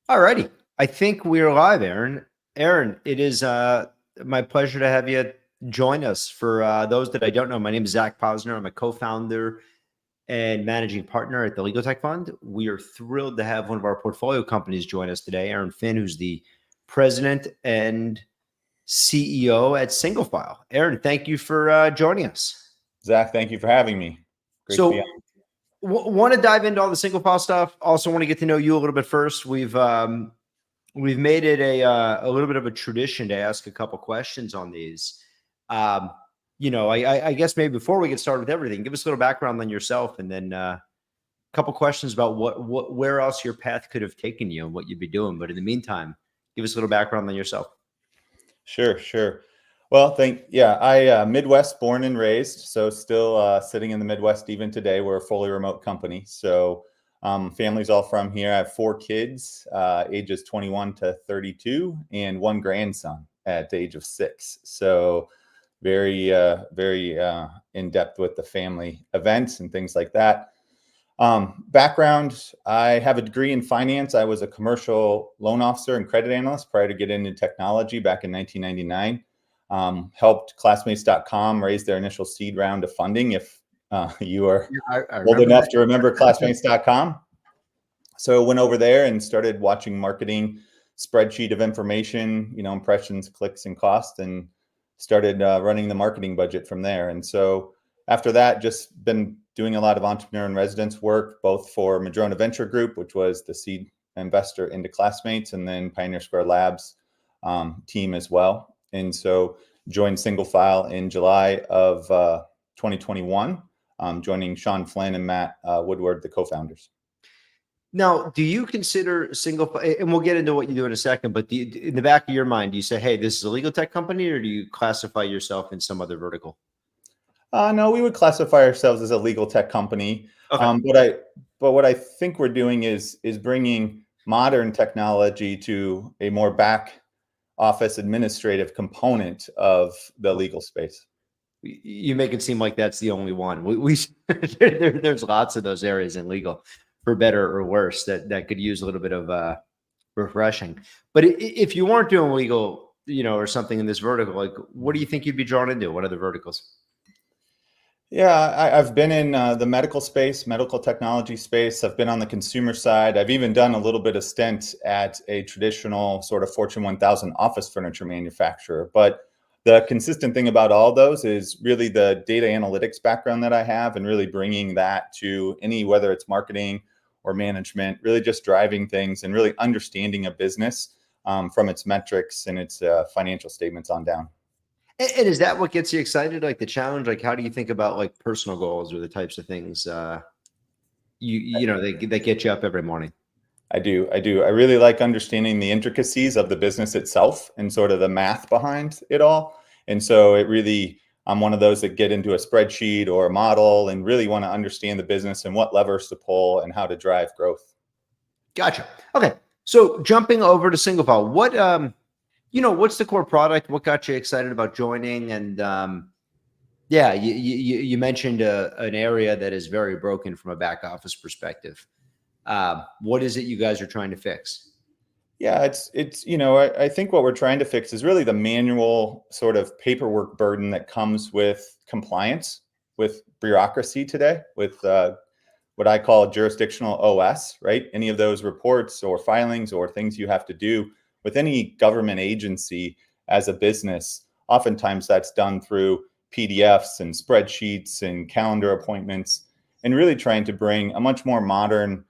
All righty. I think we're live, Aaron. Aaron, it is my pleasure to have you join us. For those that I don't know, my name is Zach Posner. I'm a co-founder and managing partner at the LegalTech Fund. We are thrilled to have one of our portfolio companies join us today, Aaron Finn, who's the president and CEO at SingleFile. Aaron, thank you for joining us. Zach, thank you for having me. Great to be So, on. want to dive into all the SingleFile stuff. Also, want to get to know you a little bit first. We've made it a little bit of a tradition to ask a couple questions on these. I guess maybe before we get started with everything, give us a little background on yourself, and then a couple questions about where else your path could have taken you and what you'd be doing. But in the meantime, give us a little background on yourself. Sure. Well, I Midwest born and raised, so still sitting in the Midwest even today. We're a fully remote company, so family's all from here. I have 4 kids, ages 21 to 32, and 1 grandson at the age of 6. So very in depth with the family events and things like that. Background, I have a degree in finance. I was a commercial loan officer and credit analyst prior to getting into technology back in 1999. Helped classmates.com raise their initial seed round of funding. If you are old enough to remember classmates.com. So went over there and started watching marketing spreadsheet of information, impressions, clicks, and cost, and started running the marketing budget from there. And so after that, just been doing a lot of entrepreneur in residence work, both for Madrona Venture Group, which was the seed investor into Classmates, and then Pioneer Square Labs team as well. And so joined SingleFile in July of 2021, joining Sean Flynn and Matt Woodward, the co-founders. Now, do you consider SingleFile, and we'll get into what you do in a second, but in the back of your mind, do you say, hey, this is a legal tech company, or do you classify yourself in some other vertical? No, we would classify ourselves as a legal tech company. Okay. But what I think we're doing is bringing modern technology to a more back office administrative component of the legal space. You make it seem like that's the only one. There's lots of those areas in legal, for better or worse, that could use a little bit of refreshing. But if you weren't doing legal, or something in this vertical, like, what do you think you'd be drawn into? What other verticals? Yeah, I've been in the medical space, medical technology space. I've been on the consumer side. I've even done a little bit of stint at a traditional sort of Fortune 1000 office furniture manufacturer. But the consistent thing about all those is really the data analytics background that I have, and really bringing that to whether it's marketing or management, really just driving things and really understanding a business from its metrics and its financial statements on down. And is that what gets you excited? Like the challenge? Like, how do you think about like personal goals, or the types of things that get you up every morning? I do. I really like understanding the intricacies of the business itself and sort of the math behind it all. And so I'm one of those that get into a spreadsheet or a model and really want to understand the business and what levers to pull and how to drive growth. Gotcha. Okay. So jumping over to SingleFile, what's the core product? What got you excited about joining? And you mentioned an area that is very broken from a back office perspective. What is it you guys are trying to fix? Yeah, I think what we're trying to fix is really the manual sort of paperwork burden that comes with compliance, with bureaucracy today, with what I call jurisdictional OS, right? Any of those reports or filings or things you have to do with any government agency as a business. Oftentimes that's done through PDFs and spreadsheets and calendar appointments, and really trying to bring a much more modern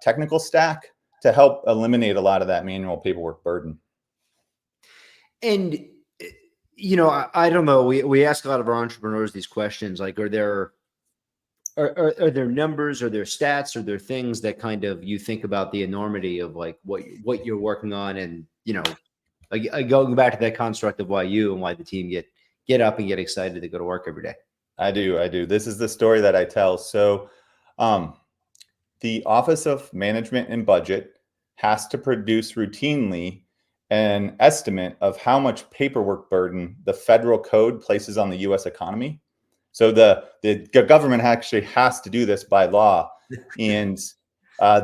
technical stack to help eliminate a lot of that manual paperwork burden. And, I don't know, we ask a lot of our entrepreneurs these questions, like, are there numbers, are there stats, are there things that kind of you think about the enormity of like what you're working on, and going back to that construct of why the team get up and get excited to go to work every day? I do. This is the story that I tell. So the Office of Management and Budget has to produce routinely an estimate of how much paperwork burden the federal code places on the U.S. economy. So the government actually has to do this by law. And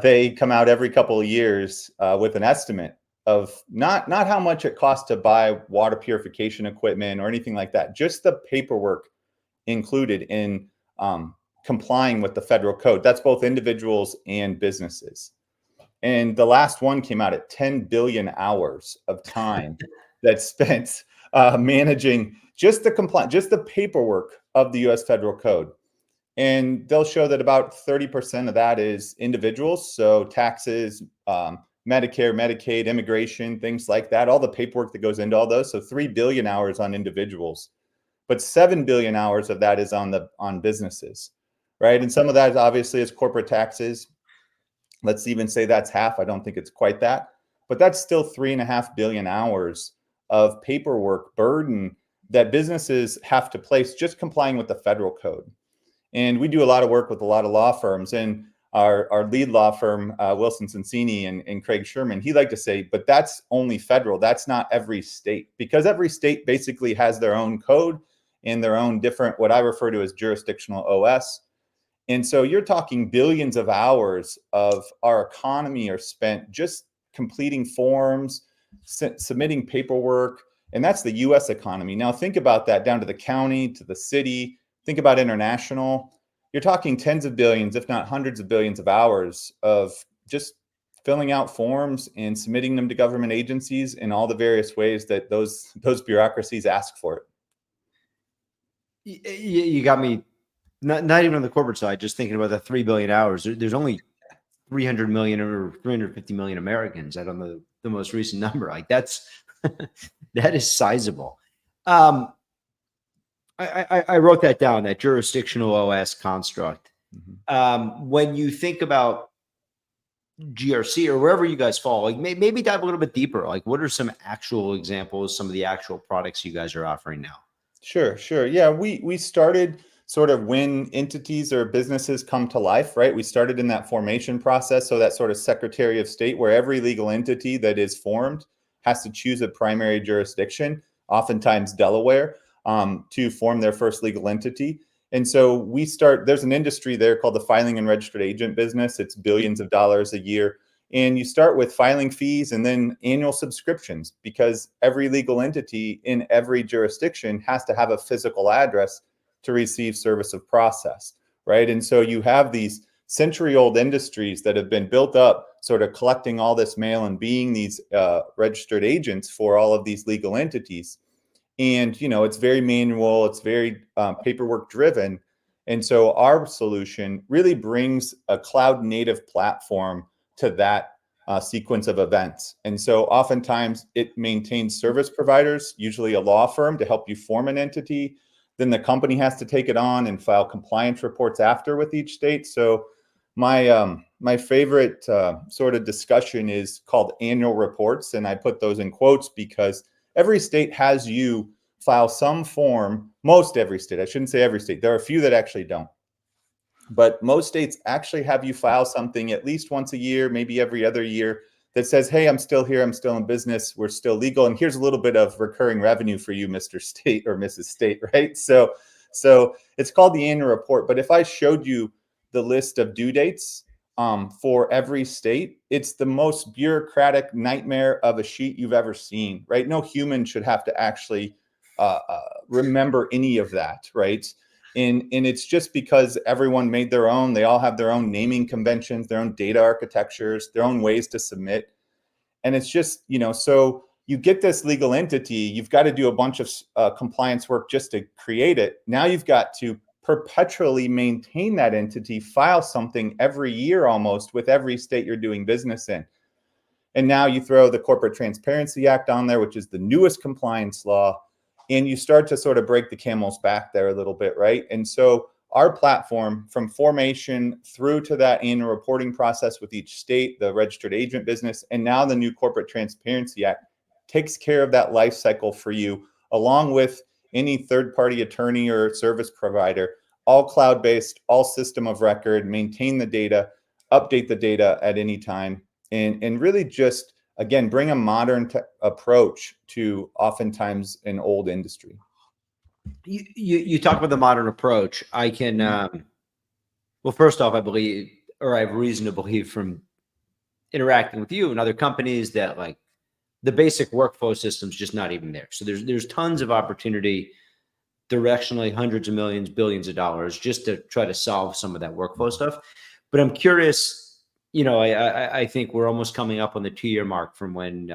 They come out every couple of years with an estimate of not how much it costs to buy water purification equipment or anything like that, just the paperwork included in complying with the federal code. That's both individuals and businesses. And the last one came out at 10 billion hours of time that's spent managing just the paperwork of the U.S. federal code. And they'll show that about 30% of that is individuals, so taxes, Medicare, Medicaid, immigration, things like that, all the paperwork that goes into all those. So 3 billion hours on individuals, but 7 billion hours of that is on businesses, right? And some of that obviously is corporate taxes. Let's even say that's half. I don't think it's quite that, but that's still 3.5 billion hours of paperwork burden that businesses have to place just complying with the federal code. And we do a lot of work with a lot of law firms, and our lead law firm, Wilson Sonsini and Craig Sherman, he liked to say, but that's only federal. That's not every state, because every state basically has their own code and their own different, what I refer to as jurisdictional OS. And so you're talking billions of hours of our economy are spent just completing forms, submitting paperwork, and that's the US economy. Now think about that down to the county, to the city, think about international. You're talking tens of billions, if not hundreds of billions of hours of just filling out forms and submitting them to government agencies in all the various ways that those bureaucracies ask for it. You got me. Not even on the corporate side, just thinking about the 3 billion hours. There's only 300 million or 350 million Americans. I don't know the most recent number. Like that is sizable. I wrote that down, that jurisdictional OS construct. Mm-hmm. When you think about GRC or wherever you guys fall, like maybe dive a little bit deeper. Like what are some actual examples, some of the actual products you guys are offering now? Sure. Yeah, we started sort of when entities or businesses come to life, right? We started in that formation process. So that sort of Secretary of State, where every legal entity that is formed has to choose a primary jurisdiction, oftentimes Delaware, to form their first legal entity. And so there's an industry there called the filing and registered agent business. It's billions of dollars a year. And you start with filing fees and then annual subscriptions, because every legal entity in every jurisdiction has to have a physical address to receive service of process, right? And so you have these century-old industries that have been built up sort of collecting all this mail and being these registered agents for all of these legal entities. And, it's very manual, it's very paperwork driven. And so our solution really brings a cloud native platform to that sequence of events. And so oftentimes it maintains service providers, usually a law firm, to help you form an entity. Then the company has to take it on and file compliance reports after with each state. So my favorite sort of discussion is called annual reports. And I put those in quotes because every state has you file some form. Most every state, I shouldn't say every state. There are a few that actually don't. But most states actually have you file something at least once a year, maybe every other year, that says, hey, I'm still here, I'm still in business, we're still legal, and here's a little bit of recurring revenue for you, Mr. State or Mrs. State, right? So it's called the annual report. But if I showed you the list of due dates for every state, it's the most bureaucratic nightmare of a sheet you've ever seen, right? No human should have to actually remember any of that, right? And it's just because everyone made their own. They all have their own naming conventions, their own data architectures, their own ways to submit. And it's just, so you get this legal entity, you've got to do a bunch of compliance work just to create it. Now you've got to perpetually maintain that entity, file something every year almost with every state you're doing business in. And now you throw the Corporate Transparency Act on there, which is the newest compliance law. And you start to sort of break the camel's back there a little bit, right? And so our platform, from formation through to that annual reporting process with each state, the registered agent business, and now the new Corporate Transparency Act, takes care of that life cycle for you, along with any third-party attorney or service provider, all cloud-based, all system of record, maintain the data, update the data at any time, and really just, again, bring a modern approach to oftentimes an old industry. You talk about the modern approach. I can, well, first off, I believe or I have reason to believe from interacting with you and other companies that like the basic workflow system's just not even there. So there's tons of opportunity directionally, hundreds of millions, billions of dollars just to try to solve some of that workflow stuff. But I'm curious, I think we're almost coming up on the 2-year mark from when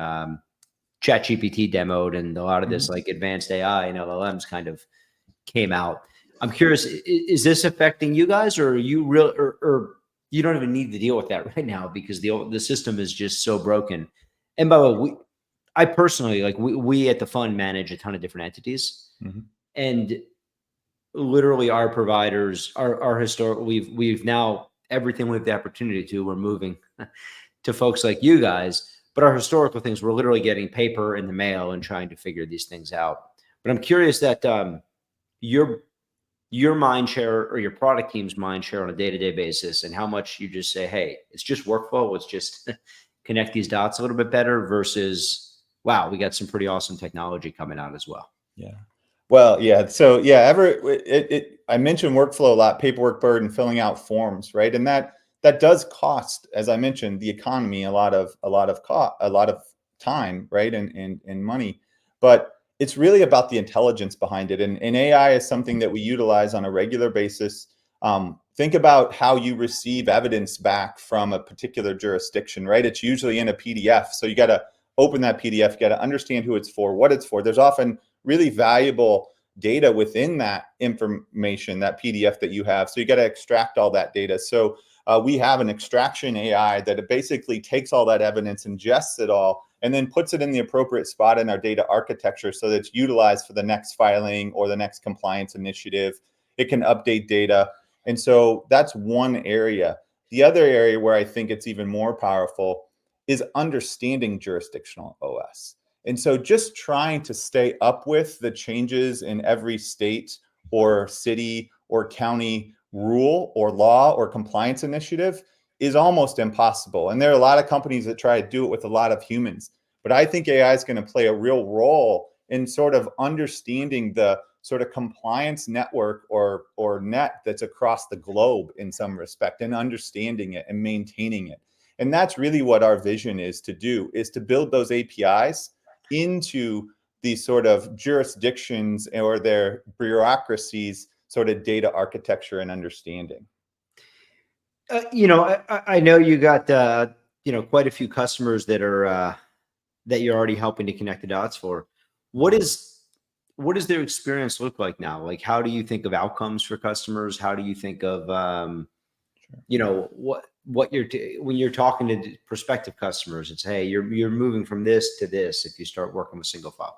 ChatGPT demoed and a lot of this like advanced AI and LLMs kind of came out. I'm curious, is this affecting you guys, or are you real, or you don't even need to deal with that right now because the system is just so broken? And by the way, I personally, like we at the fund manage a ton of different entities, and literally our providers, our historical, we've now everything we have the opportunity to, we're moving to folks like you guys. But our historical things, we're literally getting paper in the mail and trying to figure these things out. But I'm curious that your mind share or your product team's mind share on a day-to-day basis, and how much you just say, hey, it's just workflow, let's just connect these dots a little bit better, versus, wow, we got some pretty awesome technology coming out as well. Yeah. Well, yeah. So yeah, I mentioned workflow a lot, paperwork burden, filling out forms, right? And that does cost, as I mentioned, the economy a lot of time, right? And money. But it's really about the intelligence behind it. And AI is something that we utilize on a regular basis. Think about how you receive evidence back from a particular jurisdiction, right? It's usually in a PDF. So you got to open that PDF, you got to understand who it's for, what it's for. There's often really valuable data within that information, that PDF that you have. So you got to extract all that data. So we have an extraction AI that it basically takes all that evidence, ingests it all, and then puts it in the appropriate spot in our data architecture so that it's utilized for the next filing or the next compliance initiative. It can update data. And so that's one area. The other area where I think it's even more powerful is understanding jurisdictional OS. And so just trying to stay up with the changes in every state or city or county rule or law or compliance initiative is almost impossible. And there are a lot of companies that try to do it with a lot of humans. But I think AI is going to play a real role in sort of understanding the sort of compliance network or net that's across the globe in some respect, and understanding it and maintaining it. And that's really what our vision is to do, is to build those APIs into these sort of jurisdictions or their bureaucracies sort of data architecture and understanding. I know you got quite a few customers that are that you're already helping to connect the dots for. What does their experience look like now? Like, how do you think of outcomes for customers? How do you think of what when you're talking to prospective customers? It's, hey, you're moving from this to this if you start working with SingleFile.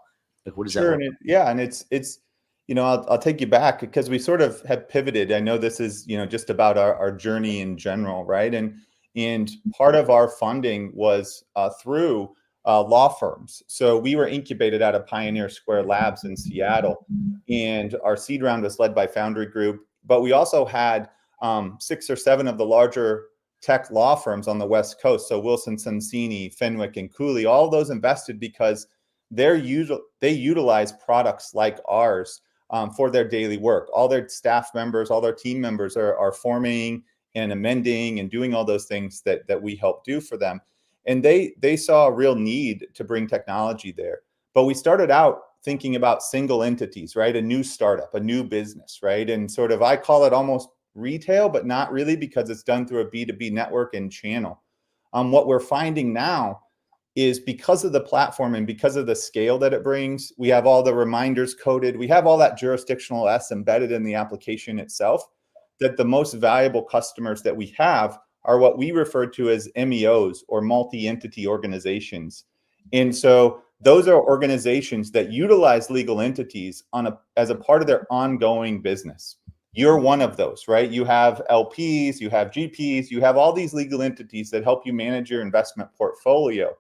Like, what does that look like? And it's I'll take you back because we sort of have pivoted. I know this is just about our journey in general, right? And part of our funding was through law firms. So we were incubated out of Pioneer Square Labs in Seattle, and our seed round was led by Foundry Group. But we also had 6 or 7 of the larger tech law firms on the West Coast. So Wilson Sonsini, Fenwick, and Cooley, all those invested because they utilize products like ours for their daily work. All their staff members, all their team members are forming and amending and doing all those things that we help do for them. And they saw a real need to bring technology there. But we started out thinking about single entities, right? A new startup, a new business, right? And sort of, I call it almost retail, but not really, because it's done through a B2B network and channel. What we're finding now is, because of the platform and because of the scale that it brings, we have all the reminders coded, we have all that jurisdictional S embedded in the application itself, that the most valuable customers that we have are what we refer to as MEOs, or multi-entity organizations. And so those are organizations that utilize legal entities as a part of their ongoing business. You're one of those, right? You have LPs, you have GPs, you have all these legal entities that help you manage your investment portfolio,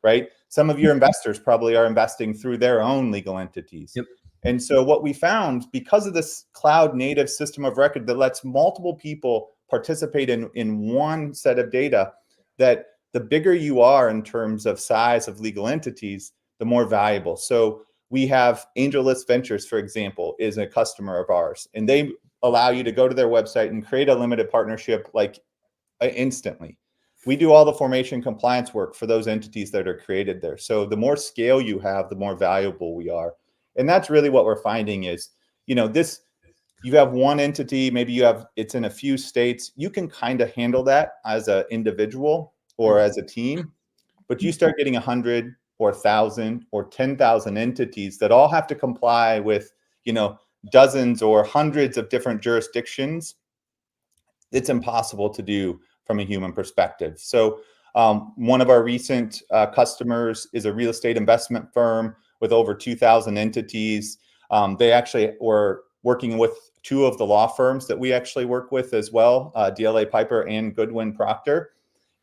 right? Some of your investors probably are investing through their own legal entities. Yep. And so what we found, because of this cloud native system of record that lets multiple people participate in one set of data, that the bigger you are in terms of size of legal entities, the more valuable. So we have AngelList Ventures, for example, is a customer of ours, and they allow you to go to their website and create a limited partnership like instantly. We do all the formation compliance work for those entities that are created there. So the more scale you have, the more valuable we are. And that's really what we're finding is, this, you have one entity, maybe it's in a few states, you can kind of handle that as an individual or as a team, but you start getting 100 or 1,000 or 10,000 entities that all have to comply with, dozens or hundreds of different jurisdictions. It's impossible to do from a human perspective. So one of our recent customers is a real estate investment firm with over 2,000 entities. They actually were working with two of the law firms that we actually work with as well, DLA Piper and Goodwin Proctor.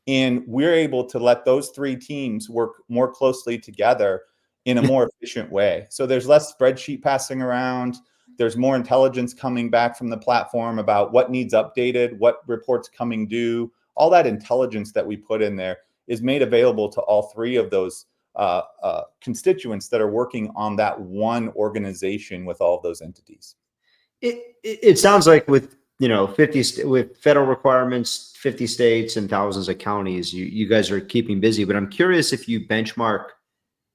And we're able to let those three teams work more closely together in a more efficient way. So there's less spreadsheet passing around. There's more intelligence coming back from the platform about what needs updated, what reports coming due. All that intelligence that we put in there is made available to all three of those constituents that are working on that one organization with all of those entities. It sounds like with 50 with federal requirements, 50 states and thousands of counties, you guys are keeping busy. But I'm curious if you benchmark,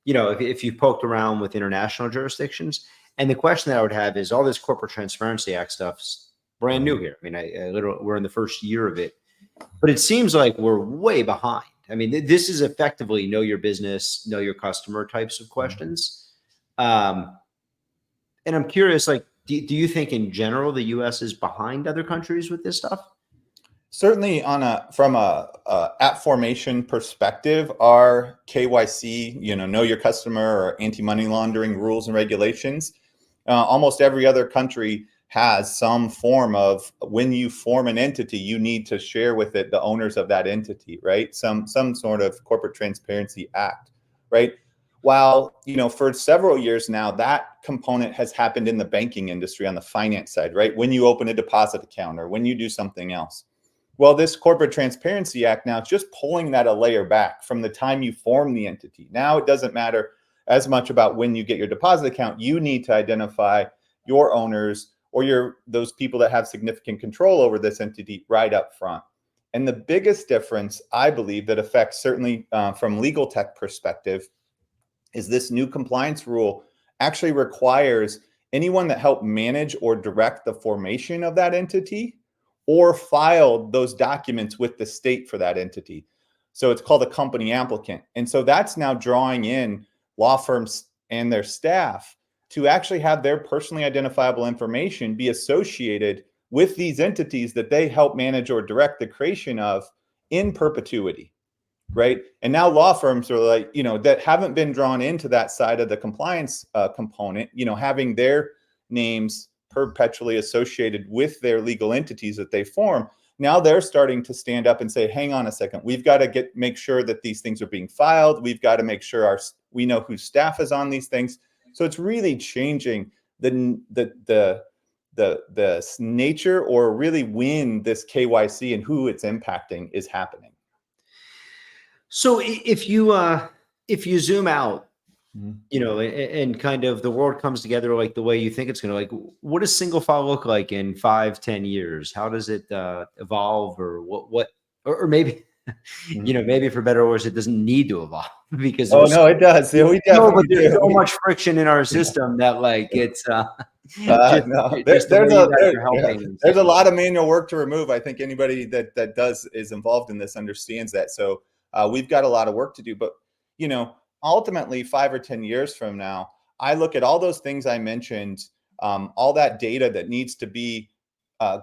if you poked around with international jurisdictions. And the question that I would have is, all this Corporate Transparency Act stuff's brand new here. I mean, I literally, we're in the first year of it, but it seems like we're way behind. I mean, this is effectively know your business, know your customer types of questions. And I'm curious, like, do you think in general the U.S. is behind other countries with this stuff? Certainly, from a app formation perspective, our KYC, know your customer, or anti-money laundering rules and regulations, almost every other country has some form of, when you form an entity, you need to share with it the owners of that entity, right? Some sort of Corporate Transparency Act, right? While, for several years now, that component has happened in the banking industry on the finance side, right? When you open a deposit account or when you do something else. Well, this Corporate Transparency Act now is just pulling that a layer back from the time you form the entity. Now it doesn't matter as much about when you get your deposit account. You need to identify your owners or those people that have significant control over this entity right up front. And the biggest difference, I believe, that affects certainly from LegalTech perspective, is this new compliance rule actually requires anyone that helped manage or direct the formation of that entity or filed those documents with the state for that entity. So it's called a company applicant. And so that's now drawing in law firms and their staff to actually have their personally identifiable information be associated with these entities that they help manage or direct the creation of in perpetuity, right? And now law firms are like, that haven't been drawn into that side of the compliance component, having their names perpetually associated with their legal entities that they form. Now they're starting to stand up and say, hang on a second, we've got to make sure that these things are being filed. We've got to make sure we know whose staff is on these things. So it's really changing the nature, or really when this KYC and who it's impacting is happening. So if you zoom out, and kind of the world comes together like the way you think it's going to, like, what does SingleFile look like in 5-10 years? How does it evolve, or or maybe, maybe for better or worse, it doesn't need to evolve because no, it does. Yeah, we definitely but there's do. so much friction in our system that, like, it's No, there's a lot of manual work to remove. I think anybody that is involved in this understands that. So we've got a lot of work to do, but ultimately 5 or 10 years from now, I look at all those things I mentioned, all that data that needs to be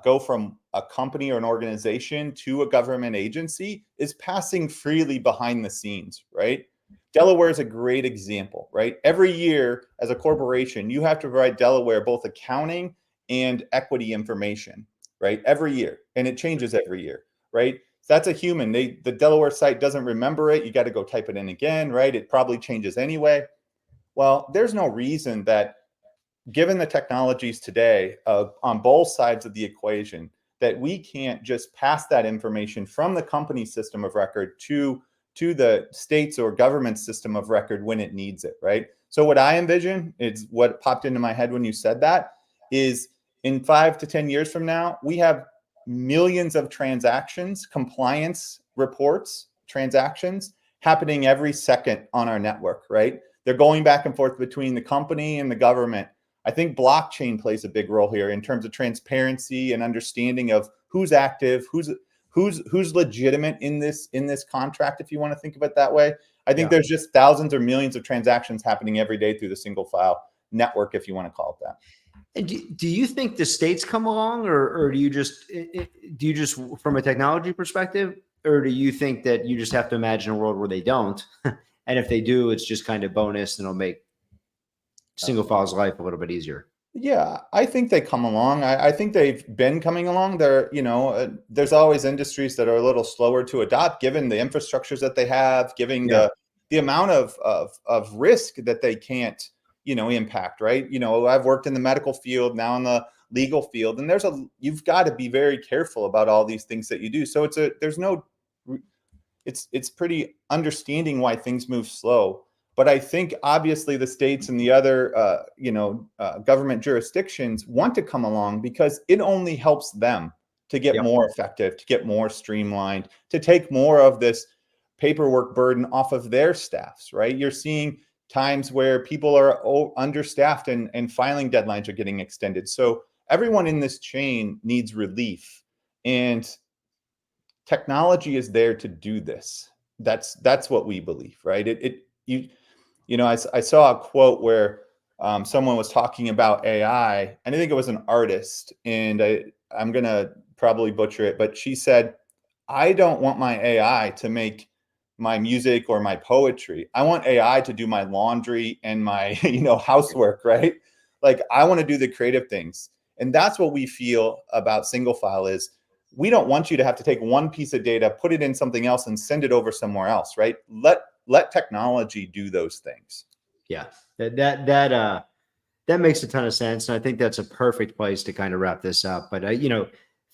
go from a company or an organization to a government agency is passing freely behind the scenes, right? Delaware is a great example, right? Every year as a corporation, you have to provide Delaware both accounting and equity information, right? Every year. And it changes every year, right? That's a human. The Delaware site doesn't remember it. You got to go type it in again, right? It probably changes anyway. Well, there's no reason that, given the technologies today on both sides of the equation, that we can't just pass that information from the company system of record to the state's or government system of record when it needs it, right? So what I envision, it's what popped into my head when you said that, is in 5 to 10 years from now, we have millions of transactions, compliance reports, transactions happening every second on our network, right? They're going back and forth between the company and the government. I think blockchain plays a big role here in terms of transparency and understanding of who's active, who's legitimate in this contract, if you want to think of it that way. I think there's just thousands or millions of transactions happening every day through the SingleFile network, if you want to call it that. And do you think the states come along, or do you just from a technology perspective, or do you think that you just have to imagine a world where they don't, and if they do, it's just kind of bonus and it'll make SingleFile's life a little bit easier? Yeah, I think they come along. I think they've been coming along. There's always industries that are a little slower to adopt, given the infrastructures that they have, given the amount of risk that they can't, impact, right? I've worked in the medical field, now in the legal field, and you've got to be very careful about all these things that you do. So it's pretty understanding why things move slow. But I think obviously the states and the other, government jurisdictions want to come along because it only helps them to get more effective, to get more streamlined, to take more of this paperwork burden off of their staffs, right? You're seeing times where people are understaffed and filing deadlines are getting extended. So everyone in this chain needs relief, and technology is there to do this. That's what we believe, right? I saw a quote where someone was talking about AI, and I think it was an artist, and I'm going to probably butcher it, but she said, I don't want my AI to make my music or my poetry. I want AI to do my laundry and my, housework, right? Like, I want to do the creative things. And that's what we feel about SingleFile is we don't want you to have to take one piece of data, put it in something else, and send it over somewhere else, right? Let technology do those things. Yeah, that makes a ton of sense, and I think that's a perfect place to kind of wrap this up. But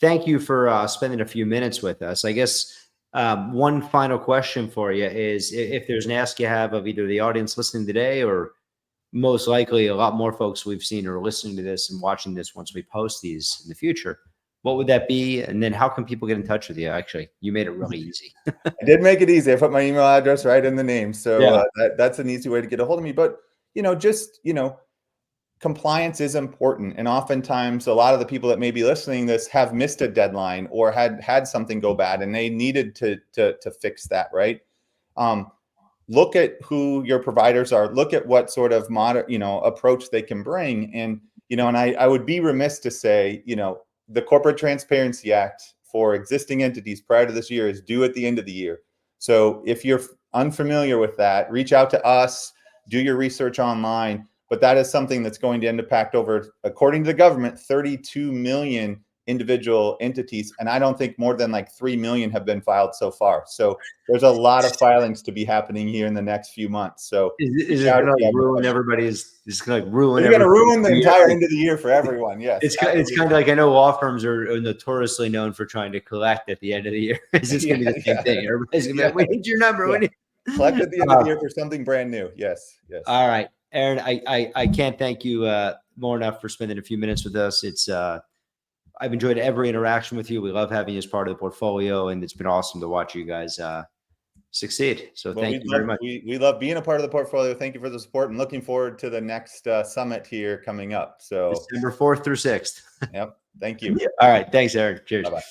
thank you for spending a few minutes with us. I guess one final question for you is, if there's an ask you have of either the audience listening today, or most likely a lot more folks we've seen are listening to this and watching this once we post these in the future, what would that be? And then how can people get in touch with you? Actually, you made it really easy. I did make it easy. I put my email address right in the name. So that's an easy way to get a hold of me. But, compliance is important. And oftentimes a lot of the people that may be listening to this have missed a deadline or had something go bad and they needed to fix that, right? Look at who your providers are. Look at what sort of approach they can bring. And, and I would be remiss to say, the Corporate Transparency Act for existing entities prior to this year is due at the end of the year. So if you're unfamiliar with that, reach out to us, do your research online. But that is something that's going to impact over, according to the government, 32 million individual entities. And I don't think more than like 3 million have been filed so far. So there's a lot of filings to be happening here in the next few months. So is it going to ruin everybody's? It's going to ruin. It's going to ruin the entire end of the year for everyone. Yes, it's kind of like, I know law firms are notoriously known for trying to collect at the end of the year. It's just going to be the same thing. Everybody's going to be like, we need your number. Collect at the end of the year for something brand new. Yes. All right, Aaron, I can't thank you more enough for spending a few minutes with us. It's I've enjoyed every interaction with you. We love having you as part of the portfolio, and it's been awesome to watch you guys succeed. So thank you very much. We love being a part of the portfolio. Thank you for the support, and looking forward to the next summit here coming up. So December 4th through 6th. Yep. Thank you. All right. Thanks, Aaron. Cheers. Bye-bye.